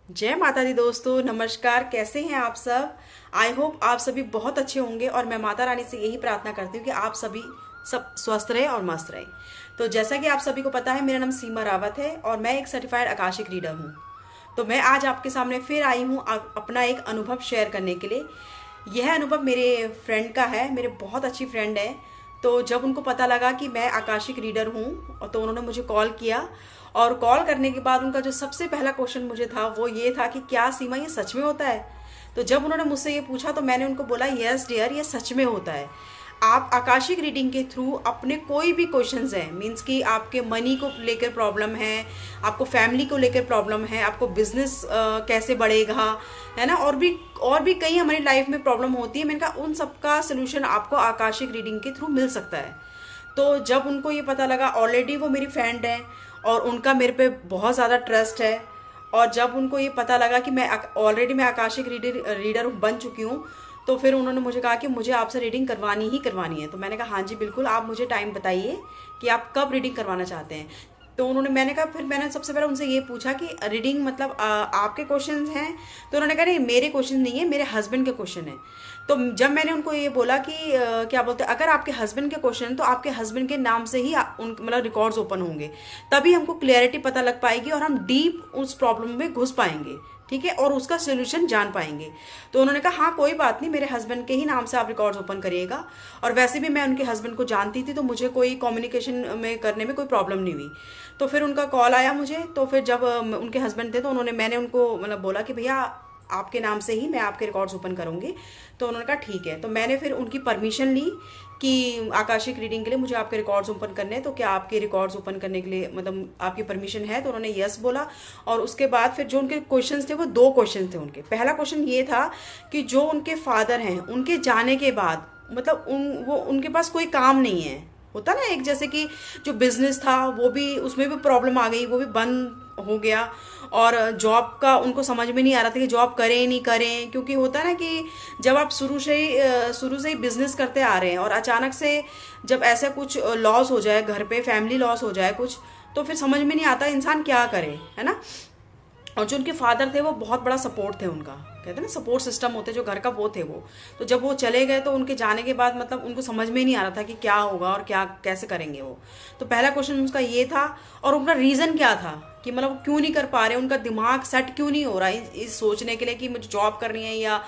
जय माता दी दोस्तों, नमस्कार। कैसे हैं आप सब? आई होप आप सभी बहुत अच्छे होंगे और मैं माता रानी से यही प्रार्थना करती हूँ कि आप सभी सब स्वस्थ रहे और मस्त रहे। तो जैसा कि आप सभी को पता है, मेरा नाम सीमा रावत है और मैं एक सर्टिफाइड आकाशिक रीडर हूँ। तो मैं आज आपके सामने फिर आई हूँ अपना एक अनुभव शेयर करने के लिए। यह अनुभव मेरे फ्रेंड का है, मेरे बहुत अच्छी फ्रेंड है। तो जब उनको पता लगा कि मैं आकाशिक रीडर हूँ तो उन्होंने मुझे कॉल किया। और कॉल करने के बाद उनका जो सबसे पहला क्वेश्चन मुझे था वो ये था कि क्या सीमा ये सच में होता है? तो जब उन्होंने मुझसे ये पूछा तो मैंने उनको बोला, यस डियर, ये सच में होता है। आप आकाशिक रीडिंग के थ्रू अपने कोई भी क्वेश्चंस हैं, मीन्स कि आपके मनी को लेकर प्रॉब्लम है, आपको फैमिली को लेकर प्रॉब्लम है, आपको बिजनेस कैसे बढ़ेगा, है ना, और भी कई हमारी लाइफ में प्रॉब्लम होती है। मैंने कहा उन सबका सोल्यूशन आपको आकाशिक रीडिंग के थ्रू मिल सकता है। तो जब उनको ये पता लगा, ऑलरेडी वो मेरी फ्रेंड है और उनका मेरे पे बहुत ज़्यादा ट्रस्ट है, और जब उनको ये पता लगा कि मैं आकाशिक रीडर बन चुकी हूँ, तो फिर उन्होंने मुझे कहा कि मुझे आपसे रीडिंग करवानी ही करवानी है। तो मैंने कहा हाँ जी बिल्कुल, आप मुझे टाइम बताइए कि आप कब रीडिंग करवाना चाहते हैं। तो मैंने कहा, फिर मैंने सबसे पहले उनसे ये पूछा कि रीडिंग मतलब आपके क्वेश्चन हैं? तो उन्होंने कहा नहीं, मेरे क्वेश्चन नहीं है, मेरे हस्बैंड के क्वेश्चन है। तो जब मैंने उनको ये बोला कि क्या बोलते हैं, अगर आपके हस्बैंड के क्वेश्चन तो आपके हस्बैंड के नाम से ही उन मतलब रिकॉर्ड्स ओपन होंगे, तभी हमको क्लियरिटी पता लग पाएगी और हम डीप उस प्रॉब्लम में घुस पाएंगे, ठीक है, और उसका सोल्यूशन जान पाएंगे। तो उन्होंने कहा हाँ कोई बात नहीं, मेरे हस्बैंड के ही नाम से आप रिकॉर्ड्स ओपन करिएगा। और वैसे भी मैं उनके हस्बैंड को जानती थी, तो मुझे कोई कम्युनिकेशन में करने में कोई प्रॉब्लम नहीं हुई। तो फिर उनका कॉल आया मुझे। तो फिर जब उनके हस्बैंड थे तो मैंने उनको मतलब बोला कि भैया आपके नाम से ही मैं आपके रिकॉर्ड्स ओपन करूँगी। तो उन्होंने कहा ठीक है। तो मैंने फिर उनकी परमिशन ली कि आकाशिक रीडिंग के लिए मुझे आपके रिकॉर्ड्स ओपन करने हैं, तो क्या आपके रिकॉर्ड्स ओपन करने के लिए मतलब आपकी परमिशन है? तो उन्होंने यस बोला। और उसके बाद फिर जो उनके क्वेश्चंस थे वो दो क्वेश्चन थे उनके। पहला क्वेश्चन ये था कि जो उनके फादर हैं, उनके जाने के बाद मतलब उनके पास कोई काम नहीं है, होता ना एक, जैसे कि जो बिजनेस था वो भी, उसमें भी प्रॉब्लम आ गई, वो भी बंद हो गया। और जॉब का उनको समझ में नहीं आ रहा था कि जॉब करें नहीं करें, क्योंकि होता है ना कि जब आप शुरू से ही बिजनेस करते आ रहे हैं और अचानक से जब ऐसा कुछ लॉस हो जाए, घर पे फैमिली लॉस हो जाए कुछ, तो फिर समझ में नहीं आता इंसान क्या करे, है ना। और जो उनके फादर थे वो बहुत बड़ा सपोर्ट थे उनका, कहते हैं ना सपोर्ट सिस्टम होते जो घर का, वो थे वो। तो जब वो चले गए तो उनके जाने के बाद मतलब उनको समझ में नहीं आ रहा था कि क्या होगा और क्या कैसे करेंगे वो। तो पहला क्वेश्चन उसका ये था। और उनका रीज़न क्या था कि मतलब वो क्यों नहीं कर पा रहे, उनका दिमाग सेट क्यों नहीं हो रहा है इस सोचने के लिए कि मुझे जॉब करनी है या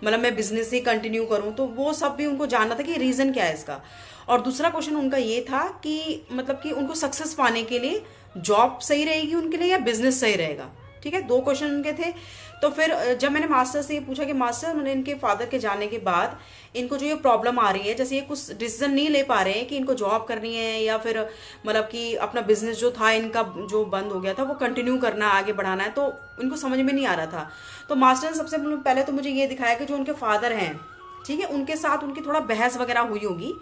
मतलब मैं बिजनेस ही कंटिन्यू करूँ। तो वो सब भी उनको जानना था कि रीज़न क्या है इसका। और दूसरा क्वेश्चन उनका ये था कि मतलब कि उनको सक्सेस पाने के लिए जॉब सही रहेगी उनके लिए या बिजनेस सही रहेगा, ठीक है। दो क्वेश्चन उनके थे। तो फिर जब मैंने मास्टर से ये पूछा कि मास्टर, उन्होंने इनके फादर के जाने के बाद इनको जो ये प्रॉब्लम आ रही है, जैसे ये कुछ डिसीजन नहीं ले पा रहे हैं कि इनको जॉब करनी है या फिर मतलब कि अपना बिजनेस जो था इनका जो बंद हो गया था वो कंटिन्यू करना, आगे बढ़ाना है, तो इनको समझ में नहीं आ रहा था। तो मास्टर ने सबसे पहले तो मुझे ये दिखाया कि जो उनके फादर हैं, ठीक है, उनके साथ उनकी थोड़ा बहस वगैरह हुई होगी,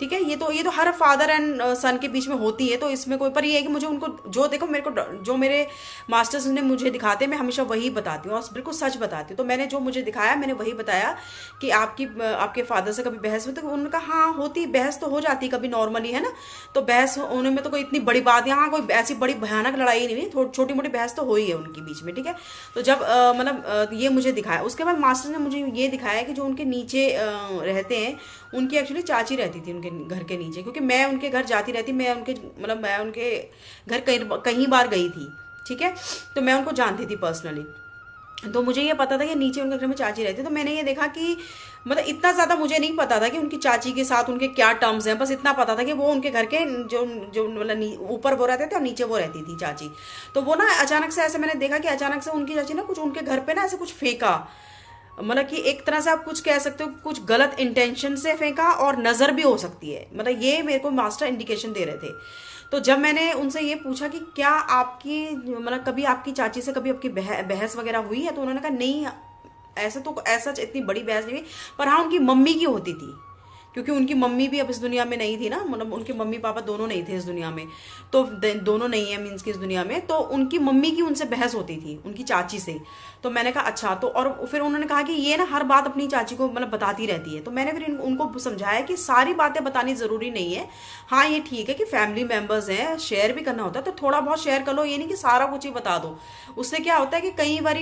ठीक है। ये तो हर फादर एंड सन के बीच में होती है, तो इसमें कोई, पर ये है कि मुझे उनको जो देखो मेरे को जो मेरे मास्टर्स ने मुझे दिखाते मैं हमेशा वही बताती हूँ और बिल्कुल सच बताती हूँ। तो मैंने जो मुझे दिखाया मैंने वही बताया कि आपके फादर से कभी बहस हुई? तो उन्होंने कहा हाँ होती, बहस तो हो जाती कभी नॉर्मली, है ना। तो बहस होने में तो कोई इतनी बड़ी बात, यहाँ कोई ऐसी बड़ी भयानक लड़ाई नहीं हुई, छोटी मोटी बहस तो हुई है उनके बीच में, ठीक है। तो जब मतलब ये मुझे दिखाया, उसके बाद मास्टर ने मुझे ये दिखाया कि जो उनके नीचे रहते हैं, उनकी एक्चुअली चाची रहती थी उनके घर के नीचे, क्योंकि मैं उनके घर जाती रहती, मैं उनके घर कहीं बार गई थी, ठीक है। तो मैं उनको जानती थी पर्सनली। तो मुझे ये पता था कि नीचे उनके घर में चाची रहती। तो मैंने ये देखा कि मतलब इतना ज़्यादा मुझे नहीं पता था कि उनकी चाची के साथ उनके क्या टर्म्स हैं, बस इतना पता था कि वो उनके घर के जो जो मतलब ऊपर वो रहते थे और नीचे वो रहती थी चाची। तो वो ना अचानक से ऐसे मैंने देखा कि अचानक से उनकी चाची ना कुछ उनके घर पे ना ऐसे कुछ फेंका, मतलब कि एक तरह से आप कुछ कह सकते हो कुछ गलत इंटेंशन से फेंका, और नज़र भी हो सकती है, मतलब ये मेरे को मास्टर इंडिकेशन दे रहे थे। तो जब मैंने उनसे ये पूछा कि क्या आपकी मतलब कभी आपकी चाची से कभी आपकी बहस वगैरह हुई है? तो उन्होंने कहा नहीं, ऐसा इतनी बड़ी बहस नहीं हुई, पर हाँ उनकी मम्मी की होती थी, क्योंकि उनकी मम्मी भी अब इस दुनिया में नहीं थी ना, मतलब उनके मम्मी पापा दोनों नहीं थे इस दुनिया में, तो दोनों नहीं है मीन्स की इस दुनिया में। तो उनकी मम्मी की उनसे बहस होती थी, उनकी चाची से। तो मैंने कहा अच्छा। तो और फिर उन्होंने कहा कि ये ना हर बात अपनी चाची को मतलब बताती रहती है। तो मैंने फिर उनको समझाया कि सारी बातें बतानी ज़रूरी नहीं है। हाँ ये ठीक है कि फैमिली मेम्बर्स हैं, शेयर भी करना होता है तो थोड़ा बहुत शेयर कर लो, ये नहीं कि सारा कुछ ही बता दो। उससे क्या होता है कि कई बार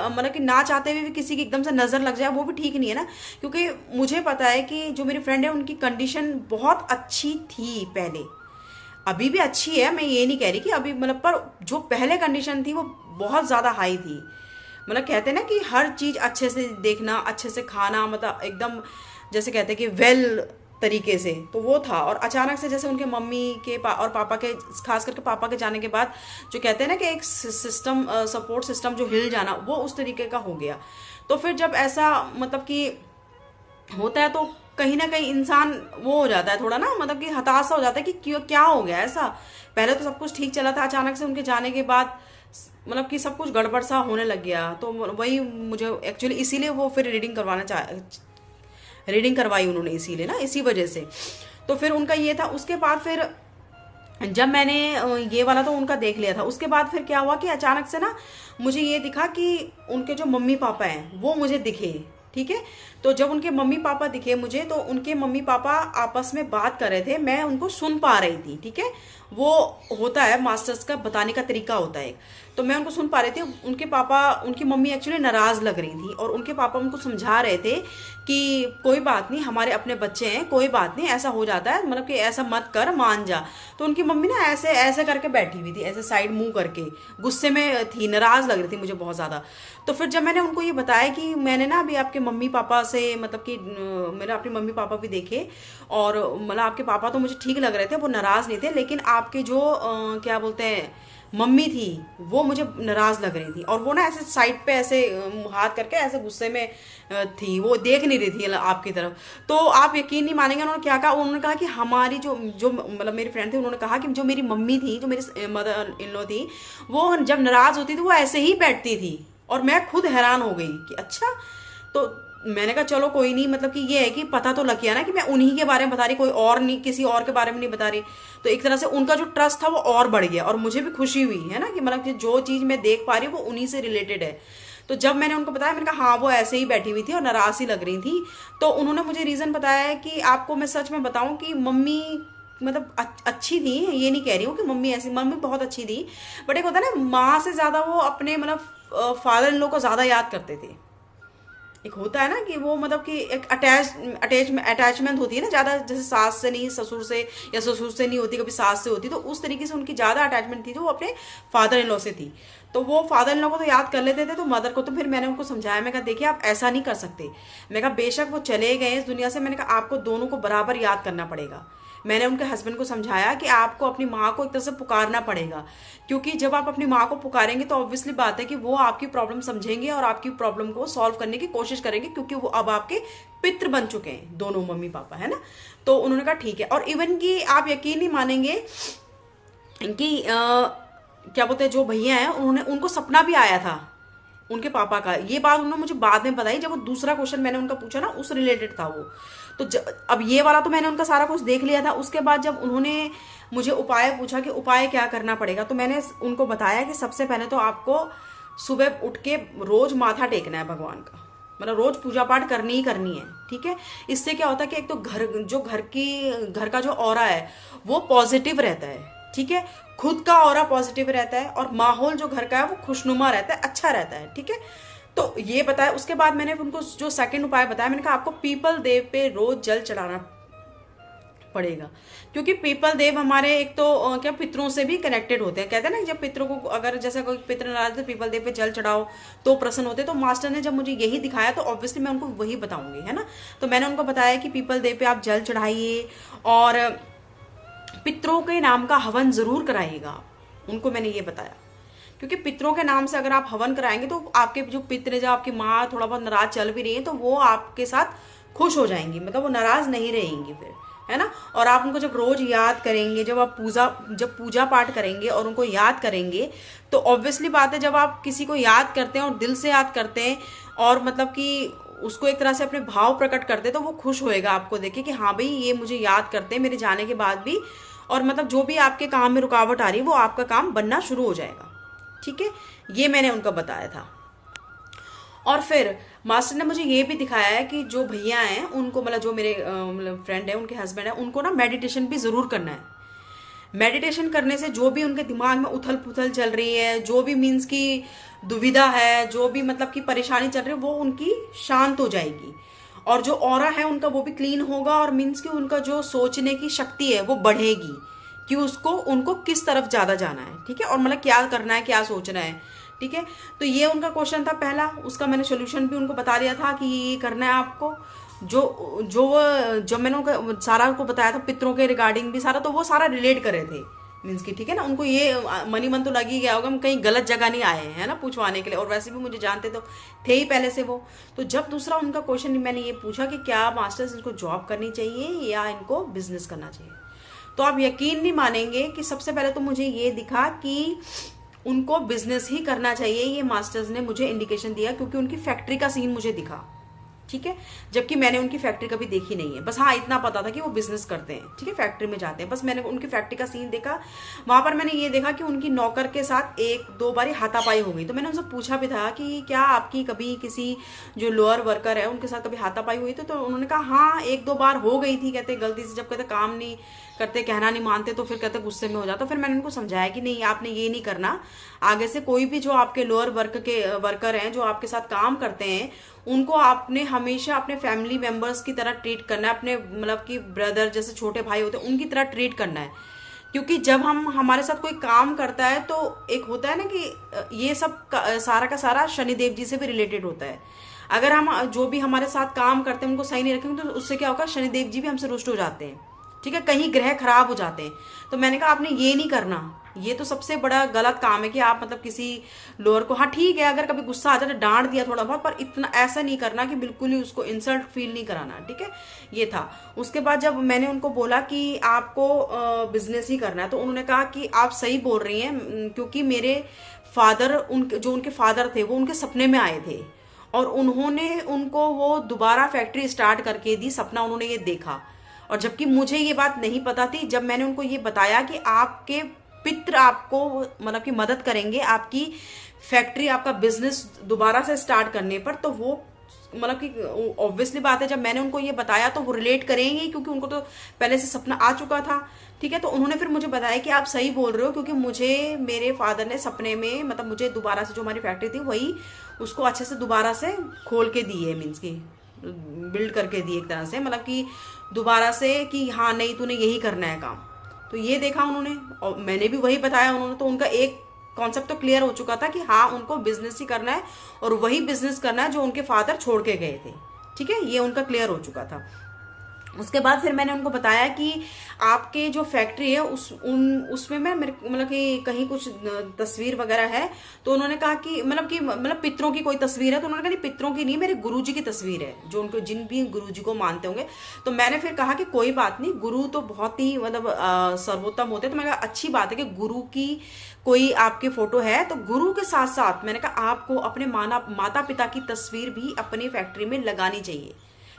मतलब कि ना चाहते हुए भी किसी की एकदम से नज़र लग जाए, वो भी ठीक नहीं है ना। क्योंकि मुझे पता है कि जो मेरी फ्रेंड है उनकी कंडीशन बहुत अच्छी थी पहले, अभी भी अच्छी है, मैं ये नहीं कह रही कि अभी मतलब, पर जो पहले कंडीशन थी वो बहुत ज़्यादा हाई थी। मतलब कहते हैं ना कि हर चीज़ अच्छे से देखना, अच्छे से खाना, मतलब एकदम जैसे कहते हैं कि वेल तरीके से, तो वो था। और अचानक से जैसे उनके मम्मी के और पापा के, खास करके पापा के जाने के बाद जो कहते हैं ना कि एक सिस्टम, सपोर्ट सिस्टम जो हिल जाना, वो उस तरीके का हो गया। तो फिर जब ऐसा मतलब कि होता है तो कहीं ना कहीं इंसान वो हो जाता है थोड़ा ना, मतलब कि हताश हो जाता है कि क्यों, क्या हो गया ऐसा। पहले तो सब कुछ ठीक चला था, अचानक से उनके जाने के बाद मतलब कि सब कुछ गड़बड़ सा होने लग गया। तो वही मुझे एक्चुअली इसीलिए वो फिर रीडिंग करवाई उन्होंने, इसीलिए ना, इसी वजह से। तो फिर उनका ये था। उसके बाद फिर जब मैंने ये वाला तो उनका देख लिया था, उसके बाद फिर क्या हुआ कि अचानक से ना मुझे ये दिखा कि उनके जो मम्मी पापा हैं वो मुझे दिखे। ठीक है। तो जब उनके मम्मी पापा दिखे मुझे, तो उनके मम्मी पापा आपस में बात कर रहे थे, मैं उनको सुन पा रही थी। ठीक है। वो होता है मास्टर्स का बताने का तरीका होता है। तो मैं उनको सुन पा रही थी। उनके पापा, उनकी मम्मी एक्चुअली नाराज़ लग रही थी और उनके पापा उनको समझा रहे थे कि कोई बात नहीं, हमारे अपने बच्चे हैं, कोई बात नहीं, ऐसा हो जाता है, मतलब कि ऐसा मत कर, मान जा। तो उनकी मम्मी ना ऐसे ऐसे करके बैठी हुई थी, ऐसे साइड मुंह करके, गुस्से में थी, नाराज़ लग रही थी मुझे बहुत ज़्यादा। तो फिर जब मैंने उनको ये बताया कि मैंने ना अभी आपके मम्मी पापा से, मतलब कि मैंने अपने मम्मी पापा भी देखे, और मतलब आपके पापा तो मुझे ठीक लग रहे थे, वो नाराज़ नहीं थे, लेकिन आपके जो क्या बोलते हैं मम्मी थी, वो मुझे नाराज़ लग रही थी। और वो ना ऐसे साइड पे ऐसे हाथ करके ऐसे गुस्से में थी, वो देख नहीं रही थी आपकी तरफ। तो आप यकीन नहीं मानेंगे उन्होंने क्या कहा। उन्होंने कहा कि हमारी जो जो मतलब मेरी फ्रेंड थी, उन्होंने कहा कि जो मेरी मम्मी थी, जो मेरी मदर इन लॉ थी, वो जब नाराज़ होती थी वो ऐसे ही बैठती थी। और मैं खुद हैरान हो गई कि अच्छा। तो मैंने कहा चलो कोई नहीं, मतलब कि ये है कि पता तो लग गया ना कि मैं उन्हीं के बारे में बता रही, कोई और नहीं, किसी और के बारे में नहीं बता रही। तो एक तरह से उनका जो ट्रस्ट था वो और बढ़ गया, और मुझे भी खुशी हुई है ना कि मतलब कि जो चीज़ मैं देख पा रही हूँ वो उन्हीं से रिलेटेड है। तो जब मैंने उनको बताया, मैंने कहा हाँ वो ऐसे ही बैठी हुई थी और नाराज़ ही लग रही थी। तो उन्होंने मुझे रीज़न बताया है कि आपको मैं सच में बताऊँ कि मम्मी मतलब अच्छी थी, ये नहीं कह रही हूँ कि मम्मी ऐसी, मम्मी बहुत अच्छी थी, बट एक होता है ना माँ से ज़्यादा वो अपने मतलब फादर इन लॉ को ज़्यादा याद करते थे। एक होता है ना कि वो मतलब कि एक अटैचमेंट होती है ना ज़्यादा, जैसे सास से नहीं ससुर से, या ससुर से नहीं होती, कभी सास से होती, तो उस तरीके से उनकी ज़्यादा अटैचमेंट थी, तो वो अपने फादर इन लॉ से थी। तो वो फादर इन लॉ को तो याद कर लेते थे, तो मदर को तो फिर मैंने उनको समझाया, मैं कहा देखिए आप ऐसा नहीं कर सकते। मैं कहा बेशक वो चले गए इस दुनिया से, मैंने कहा आपको दोनों को बराबर याद करना पड़ेगा। मैंने उनके हस्बैंड को समझाया कि आपको अपनी माँ को एक तरह से पुकारना पड़ेगा, क्योंकि जब आप अपनी माँ को पुकारेंगे तो ऑब्वियसली बात है कि वो आपकी प्रॉब्लम समझेंगे और आपकी प्रॉब्लम को सॉल्व करने की कोशिश करेंगे, क्योंकि वो अब आपके पितृ बन चुके हैं दोनों मम्मी पापा, है ना। तो उन्होंने कहा ठीक है। और इवन कि आप यकीन नहीं मानेंगे कि क्या बोलते हैं, जो भैया हैं उन्होंने, उनको सपना भी आया था उनके पापा का। ये बात उन्होंने मुझे बाद में बताई, जब वो दूसरा क्वेश्चन मैंने उनका पूछा ना, उस रिलेटेड था वो। तो अब ये वाला तो मैंने उनका सारा कुछ देख लिया था। उसके बाद जब उन्होंने मुझे उपाय पूछा कि उपाय क्या करना पड़ेगा, तो मैंने उनको बताया कि सबसे पहले तो आपको सुबह उठ के रोज माथा टेकना है भगवान का, मतलब रोज पूजा पाठ करनी ही करनी है। ठीक है। इससे क्या होता है कि एक तो घर का जो ऑरा है वो पॉजिटिव रहता है। ठीक है। खुद का ऑरा पॉजिटिव रहता है और माहौल जो घर का है वो खुशनुमा रहता है, अच्छा रहता है। ठीक है। तो ये बताया। उसके बाद मैंने उनको जो सेकंड उपाय बताया, मैंने कहा आपको पीपल देव पे रोज जल चढ़ाना पड़ेगा, क्योंकि पीपल देव हमारे एक तो क्या पितरों से भी कनेक्टेड होते हैं। कहते हैं ना जब पितरों को, अगर जैसे कोई पितर नाराज तो पीपल देव पे जल चढ़ाओ तो प्रसन्न होते। तो मास्टर ने जब मुझे यही दिखाया तो ऑब्वियसली मैं उनको वही बताऊंगी, है ना। तो मैंने उनको बताया कि पीपल देव पे आप जल चढ़ाइए और पितरों के नाम का हवन जरूर कराइएगा। उनको मैंने ये बताया, क्योंकि पितरों के नाम से अगर आप हवन कराएंगे तो आपके जो पितर, जब आपकी माँ थोड़ा बहुत नाराज चल भी रही है तो वो आपके साथ खुश हो जाएंगी, मतलब वो नाराज नहीं रहेंगी फिर, है ना। और आप उनको जब रोज याद करेंगे, जब आप पूजा पाठ करेंगे और उनको याद करेंगे, तो ऑब्वियसली बात है जब आप किसी को याद करते हैं और दिल से याद करते हैं और मतलब कि उसको एक तरह से अपने भाव प्रकट करते तो वो खुश होएगा आपको देख के कि हाँ भाई ये मुझे याद करते हैं मेरे जाने के बाद भी, और मतलब जो भी आपके काम में रुकावट आ रही है वो आपका काम बनना शुरू हो जाएगा। ठीक है, ये मैंने उनको बताया था। और फिर मास्टर ने मुझे ये भी दिखाया है कि जो भैया हैं उनको, मतलब जो मेरे मतलब फ्रेंड है उनके हस्बैंड है, उनको ना मेडिटेशन भी ज़रूर करना है। मेडिटेशन करने से जो भी उनके दिमाग में उथल पुथल चल रही है, जो भी मीन्स की दुविधा है, जो भी मतलब की परेशानी चल रही है, वो उनकी शांत हो जाएगी। और जो ऑरा है उनका वो भी क्लीन होगा, और मीन्स की उनका जो सोचने की शक्ति है वो बढ़ेगी कि उसको उनको किस तरफ ज़्यादा जाना है। ठीक है, और मतलब क्या करना है, क्या सोचना है। ठीक है, तो ये उनका क्वेश्चन था पहला, उसका मैंने सोल्यूशन भी उनको बता दिया था कि ये करना है आपको। जो जो जब मैंने उनको सारा उनको बताया था पितरों के रिगार्डिंग भी सारा, तो वो सारा रिलेट कर रहे थे मीन्स की। ठीक है ना, उनको ये मनी मन तो लग ही गया होगा हम कहीं गलत जगह नहीं आए हैं ना पूछवाने के लिए, और वैसे भी मुझे जानते तो थे ही पहले से वो। तो जब दूसरा उनका क्वेश्चन मैंने ये पूछा कि क्या मास्टर्स इनको जॉब करनी चाहिए या इनको बिजनेस करना चाहिए, तो आप यकीन नहीं मानेंगे कि सबसे पहले तो मुझे ये दिखा कि उनको बिजनेस ही करना चाहिए। ये मास्टर्स ने मुझे इंडिकेशन दिया क्योंकि उनकी फैक्ट्री का सीन मुझे दिखा। ठीक है, जबकि मैंने उनकी फैक्ट्री कभी देखी नहीं है, बस हाँ इतना पता था कि वो बिजनेस करते हैं। ठीक है, फैक्ट्री में जाते हैं, बस मैंने उनकी फैक्ट्री का सीन देखा। वहां पर मैंने ये देखा कि उनकी नौकर के साथ एक दो बार हाथापाई हो गई। तो मैंने उनसे पूछा भी था कि क्या आपकी कभी किसी जो लोअर वर्कर है उनके साथ कभी हाथापाई हुई? तो उन्होंने कहा हाँ एक दो बार हो गई थी। कहते गलती से जब कहते काम नहीं करते, कहना नहीं मानते, तो फिर कहते गुस्से में हो जाता। फिर मैंने उनको समझाया कि नहीं आपने ये नहीं करना, आगे से कोई भी जो आपके लोअर वर्कर हैं जो आपके साथ काम करते हैं उनको आपने हमेशा अपने फैमिली मेंबर्स की तरह ट्रीट करना है, अपने मतलब कि ब्रदर जैसे छोटे भाई होते हैं उनकी तरह ट्रीट करना है। क्योंकि जब हम हमारे साथ कोई काम करता है तो एक होता है ना कि ये सब सारा का सारा शनिदेव जी से भी रिलेटेड होता है। अगर हम जो भी हमारे साथ काम करते हैं उनको सही नहीं रखेंगे तो उससे क्या होगा, शनिदेव जी भी हमसे रुष्ट हो जाते हैं। ठीक है, कहीं ग्रह खराब हो जाते हैं। तो मैंने कहा आपने ये नहीं करना, ये तो सबसे बड़ा गलत काम है कि आप मतलब किसी लोअर को, हाँ ठीक है अगर कभी गुस्सा आ जाए तो डांट दिया थोड़ा बहुत, पर इतना ऐसा नहीं करना कि बिल्कुल ही उसको इंसल्ट फील नहीं कराना। ठीक है, ये था। उसके बाद जब मैंने उनको बोला कि आपको बिजनेस ही करना है, तो उन्होंने कहा कि आप सही बोल रही हैं, क्योंकि मेरे फादर उनके फादर थे वो उनके सपने में आए थे और उन्होंने उनको वो दोबारा फैक्ट्री स्टार्ट करके दी, सपना उन्होंने ये देखा। और जबकि मुझे ये बात नहीं पता थी, जब मैंने उनको ये बताया कि आपके पित्र आपको मतलब कि मदद करेंगे आपकी फैक्ट्री, आपका बिजनेस दोबारा से स्टार्ट करने पर, तो वो मतलब कि ऑब्वियसली बात है जब मैंने उनको ये बताया तो वो रिलेट करेंगे क्योंकि उनको तो पहले से सपना आ चुका था। ठीक है, तो उन्होंने फिर मुझे बताया कि आप सही बोल रहे हो, क्योंकि मुझे मेरे फादर ने सपने में मतलब मुझे दोबारा से जो हमारी फैक्ट्री थी वही उसको अच्छे से दोबारा से खोल के दी है, मीन्स की बिल्ड करके दी एक तरह से, मतलब कि दोबारा से कि हाँ नहीं तूने यही करना है काम। तो ये देखा उन्होंने और मैंने भी वही बताया उन्होंने, तो उनका एक कॉन्सेप्ट तो क्लियर हो चुका था कि हाँ उनको बिजनेस ही करना है और वही बिजनेस करना है जो उनके फादर छोड़ के गए थे। ठीक है, ये उनका क्लियर हो चुका था। उसके बाद फिर मैंने उनको बताया कि आपके जो फैक्ट्री है उसमें मैं मेरे मतलब कि कहीं कुछ तस्वीर वगैरह है, तो उन्होंने कहा कि मतलब पितरों की कोई तस्वीर है, तो उन्होंने कहा नहीं पितरों की नहीं, मेरे गुरुजी की तस्वीर है जो उनको जिन भी गुरुजी को मानते होंगे। तो मैंने फिर कहा कि कोई बात नहीं, गुरु तो बहुत ही मतलब सर्वोत्तम होते हैं। तो मैंने कहा अच्छी बात है कि गुरु की कोई आपकी फोटो है, तो गुरु के साथ साथ मैंने कहा आपको अपने माता पिता की तस्वीर भी अपनी फैक्ट्री में लगानी चाहिए।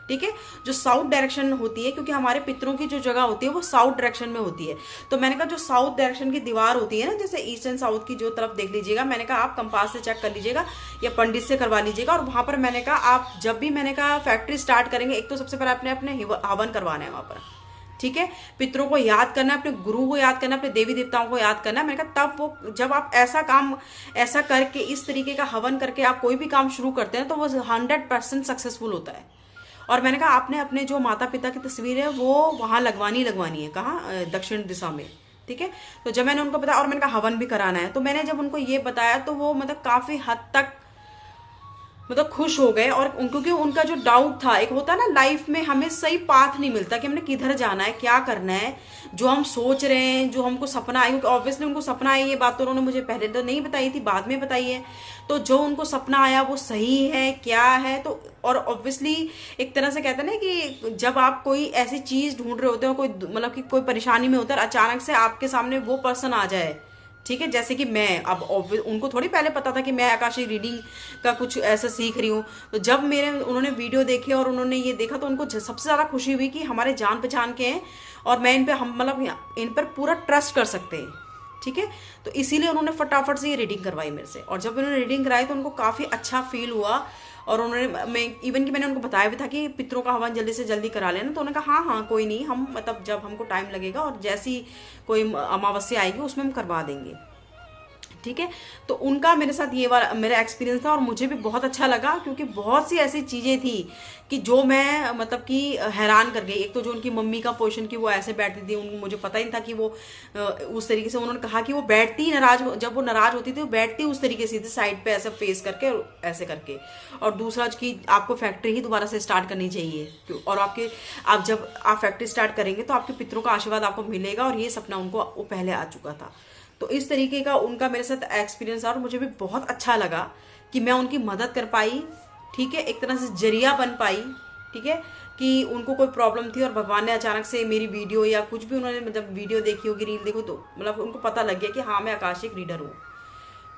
ठीक है, जो साउथ डायरेक्शन होती है, क्योंकि हमारे पितरों की जो जगह होती है वो साउथ डायरेक्शन में होती है। तो मैंने कहा जो साउथ डायरेक्शन की दीवार होती है ना, जैसे ईस्ट एंड साउथ की जो तरफ देख लीजिएगा, मैंने कहा आप कंपास से चेक कर लीजिएगा या पंडित से करवा लीजिएगा। और वहां पर मैंने कहा आप जब भी मैंने कहा फैक्ट्री स्टार्ट करेंगे, एक तो सबसे पहले अपने अपने हवन करवाना है वहां पर। ठीक है, पितरों को याद करना है, अपने गुरु को याद करना है, अपने देवी देवताओं को याद करना है। मैंने कहा तब वो जब आप ऐसा काम ऐसा करके इस तरीके का हवन करके आप कोई भी काम शुरू करते हैं तो वो 100% सक्सेसफुल होता है। और मैंने कहा आपने अपने जो माता पिता की तस्वीर है वो वहां लगवानी है, कहाँ, दक्षिण दिशा में। ठीक है, तो जब मैंने उनको बताया और मैंने कहा हवन भी कराना है, तो मैंने जब उनको ये बताया तो वो मतलब काफी हद तक मतलब खुश हो गए। और क्योंकि उनका जो डाउट था, एक होता है ना लाइफ में हमें सही पाथ नहीं मिलता कि हमने किधर जाना है, क्या करना है, जो हम सोच रहे हैं, जो हमको सपना है, क्योंकि ऑब्वियसली उनको सपना है, ये बात तो उन्होंने मुझे पहले तो नहीं बताई थी, बाद में बताई है। तो जो उनको सपना आया वो सही है क्या है, तो और ऑब्वियसली एक तरह से कहते हैं ना कि जब आप कोई ऐसी चीज ढूंढ रहे होते हो, कोई मतलब कि कोई परेशानी में होता है, अचानक से आपके सामने वो पर्सन आ जाए, ठीक है। जैसे कि मैं अब उनको थोड़ी पहले पता था कि मैं आकाशिक रीडिंग का कुछ ऐसा सीख रही हूँ। तो जब उन्होंने वीडियो देखे और उन्होंने ये देखा तो उनको सबसे ज़्यादा खुशी हुई कि हमारे जान पहचान के हैं और मैं इन पर पूरा ट्रस्ट कर सकते हैं। ठीक है, तो इसीलिए उन्होंने फटाफट से ये रीडिंग करवाई मेरे से। और जब उन्होंने रीडिंग कराई तो उनको काफ़ी अच्छा फील हुआ। और मैंने उनको बताया भी था कि पितरों का हवन जल्दी से जल्दी करा लेना। तो उन्होंने कहा हाँ कोई नहीं, हम जब हमको टाइम लगेगा और जैसी कोई अमावस्या आएगी उसमें हम करवा देंगे। ठीक है, तो उनका मेरे साथ ये वाला मेरा एक्सपीरियंस था और मुझे भी बहुत अच्छा लगा, क्योंकि बहुत सी ऐसी चीज़ें थी कि जो मैं कि हैरान कर गई। एक तो जो उनकी मम्मी का पोजीशन की वो ऐसे बैठती थी, मुझे पता ही नहीं था कि वो उस तरीके से, उन्होंने कहा कि वो बैठती जब वो नाराज होती थी वो बैठती उस तरीके से साइड पे ऐसे फेस करके ऐसे करके। और दूसरा कि आपको फैक्ट्री ही दोबारा से स्टार्ट करनी चाहिए, और आप जब आप फैक्ट्री स्टार्ट करेंगे तो आपके पितरों का आशीर्वाद आपको मिलेगा। और ये सपना उनको वो पहले आ चुका था। तो इस तरीके का उनका मेरे साथ एक्सपीरियंस था और मुझे भी बहुत अच्छा लगा कि मैं उनकी मदद कर पाई। ठीक है, एक तरह से जरिया बन पाई। ठीक है, कि उनको कोई प्रॉब्लम थी और भगवान ने अचानक से मेरी वीडियो या कुछ भी उन्होंने वीडियो देखी होगी, रील देखो, तो उनको पता लग गया कि हाँ मैं आकाशिक रीडर हूँ।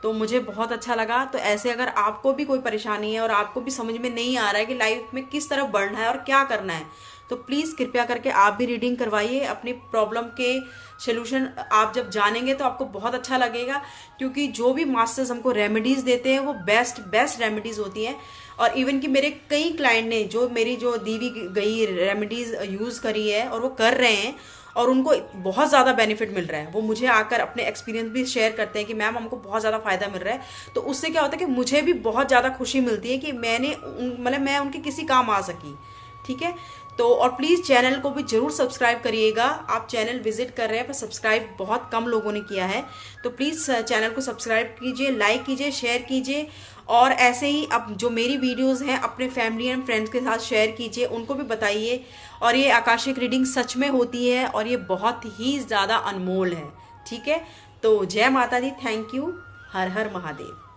तो मुझे बहुत अच्छा लगा। तो ऐसे अगर आपको भी कोई परेशानी है और आपको भी समझ में नहीं आ रहा है कि लाइफ में किस तरफ बढ़ना है और क्या करना है, तो प्लीज़ कृपया करके आप भी रीडिंग करवाइए। अपनी प्रॉब्लम के सोल्यूशन आप जब जानेंगे तो आपको बहुत अच्छा लगेगा, क्योंकि जो भी मास्टर्स हमको रेमेडीज़ देते हैं वो बेस्ट रेमेडीज़ होती हैं। और इवन कि मेरे कई क्लाइंट ने जो दी गई रेमेडीज़ यूज़ करी है और वो कर रहे हैं और उनको बहुत ज़्यादा बेनिफिट मिल रहा है। वो मुझे आकर अपने एक्सपीरियंस भी शेयर करते हैं कि मैम हमको बहुत ज़्यादा फ़ायदा मिल रहा है। तो उससे क्या होता है कि मुझे भी बहुत ज़्यादा खुशी मिलती है कि मैं उनके किसी काम आ सकी। ठीक है, तो और प्लीज़ चैनल को भी ज़रूर सब्सक्राइब करिएगा। आप चैनल विजिट कर रहे हैं पर सब्सक्राइब बहुत कम लोगों ने किया है, तो प्लीज़ चैनल को सब्सक्राइब कीजिए, लाइक कीजिए, शेयर कीजिए। और ऐसे ही अब जो मेरी वीडियोस हैं अपने फैमिली एंड फ्रेंड्स के साथ शेयर कीजिए, उनको भी बताइए। और ये आकाशिक रीडिंग सच में होती है और ये बहुत ही ज़्यादा अनमोल है। ठीक है, तो जय माता दी, थैंक यू, हर हर महादेव।